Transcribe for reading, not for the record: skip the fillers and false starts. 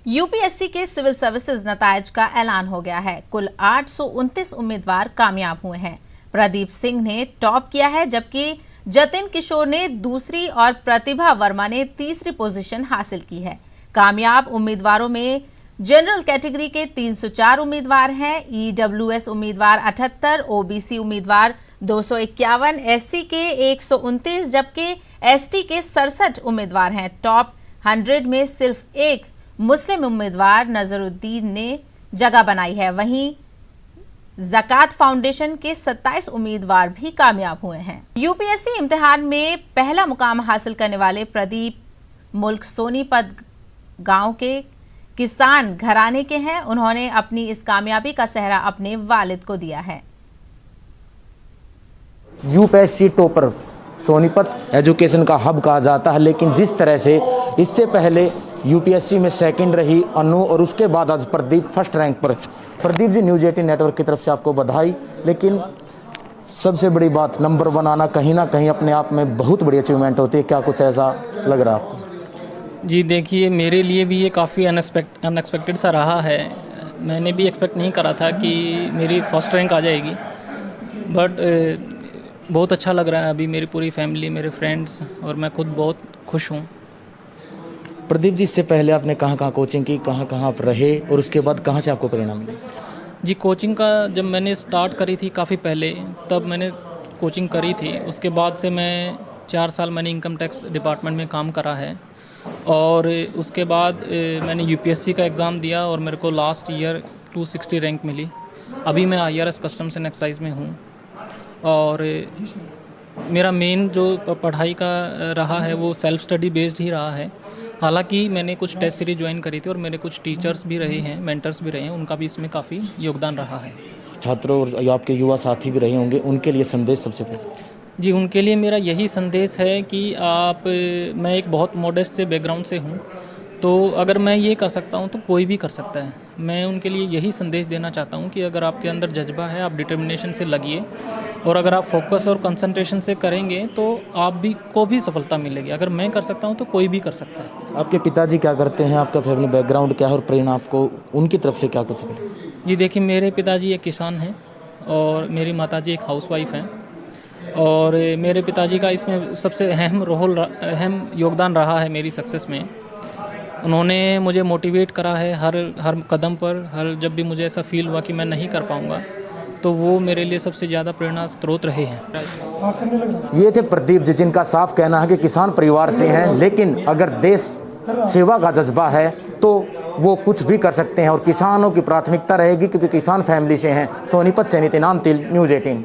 UPSC के civil services नतायज का ऐलान हो गया है। कुल 829 उम्मीदवार कामयाब हुए हैं। प्रदीप सिंह ने टॉप किया है, जबकि जतिन किशोर ने दूसरी और प्रतिभा वर्मा ने तीसरी पोजीशन हासिल की है। कामयाब उम्मीदवारों में जनरल कैटेगरी के 304 उम्मीदवार हैं, ईडब्ल्यूएस उम्मीदवार 78, ओबीसी उम्मीदवार 251, एससी के 129 जबकि एसटी के 67 उम्मीदवार हैं। टॉप 100 में सिर्फ एक मुस्लिम उम्मीदवार नजरुद्दीन ने जगह बनाई है। वहीं ज़कात फाउंडेशन के 27 उम्मीदवार भी कामयाब हुए हैं। यूपीएससी इम्तिहान में पहला मुकाम हासिल करने वाले प्रदीप मुल्क सोनीपत गांव के किसान घराने के हैं। उन्होंने अपनी इस कामयाबी का सेहरा अपने वालिद को दिया है। यूपीएससी टॉपर सोनीपत एजुकेशन का हब कहा जाता है, लेकिन जिस तरह से इससे पहले यूपीएससी में सेकंड रही अनु और उसके बाद आज प्रदीप फर्स्ट रैंक पर। प्रदीप जी, न्यूज़ 18 नेटवर्क की तरफ से आपको बधाई। लेकिन सबसे बड़ी बात, नंबर 1 आना कहीं ना कहीं अपने आप में बहुत बड़ी अचीवमेंट होती है। क्या कुछ ऐसा लग रहा है आपको? जी देखिए, मेरे लिए भी ये काफ़ी अनएक्सपेक्टेड सा रहा है। मैंने भी एक्सपेक्ट नहीं करा था कि मेरी फर्स्ट रैंक आ जाएगी, बट बहुत अच्छा लग रहा है। अभी मेरी पूरी फैमिली, मेरे फ्रेंड्स और मैं खुद बहुत खुश हूँ। प्रदीप जी, इससे पहले आपने कहाँ कहाँ कोचिंग की, कहाँ कहाँ आप रहे और उसके बाद कहाँ से आपको प्रेरणा मिली? जी, कोचिंग का जब मैंने स्टार्ट करी थी काफ़ी पहले, तब मैंने कोचिंग करी थी। उसके बाद से मैं 4 साल मैंने इनकम टैक्स डिपार्टमेंट में काम करा है और उसके बाद मैंने यूपीएससी का एग्ज़ाम दिया और मेरे को लास्ट ईयर 260 रैंक मिली। अभी मैं IRS कस्टम्स एंड एक्साइज में हूँ और मेरा मेन जो पढ़ाई का रहा है वो सेल्फ स्टडी बेस्ड ही रहा है। हालांकि मैंने कुछ टेस्ट सीरीज ज्वाइन करी थी और मेरे कुछ टीचर्स भी रहे हैं, मेंटर्स भी रहे हैं, उनका भी इसमें काफ़ी योगदान रहा है। छात्रों और आपके युवा साथी भी रहे होंगे, उनके लिए संदेश सबसे पहले? जी, उनके लिए मेरा यही संदेश है कि मैं एक बहुत मॉडेस्ट से बैकग्राउंड से हूँ, तो अगर मैं ये कर सकता हूँ तो कोई भी कर सकता है। मैं उनके लिए यही संदेश देना चाहता हूँ कि अगर आपके अंदर जज्बा है, आप डिटर्मिनेशन से लगिए और अगर आप फोकस और कंसंट्रेशन से करेंगे तो आप को भी सफलता मिलेगी। अगर मैं कर सकता हूँ तो कोई भी कर सकता है। आपके पिताजी क्या करते हैं, आपका फैमिली बैकग्राउंड क्या है और प्रेरणा आपको उनकी तरफ से क्या कुछ मिली? जी देखिए, मेरे पिताजी एक किसान हैं और मेरी माताजी एक हाउसवाइफ हैं और मेरे पिताजी का इसमें सबसे अहम योगदान रहा है मेरी सक्सेस में। उन्होंने मुझे मोटिवेट करा है हर कदम पर। जब भी मुझे ऐसा फील हुआ कि मैं नहीं कर पाऊँगा तो वो मेरे लिए सबसे ज़्यादा प्रेरणा स्रोत रहे हैं। ये थे प्रदीप जी, जिनका साफ कहना है कि किसान परिवार से हैं, लेकिन अगर देश सेवा का जज्बा है तो वो कुछ भी कर सकते हैं और किसानों की प्राथमिकता रहेगी, क्योंकि किसान फैमिली से हैं। सोनीपत से नितिन आमतिल, न्यूज़ 18।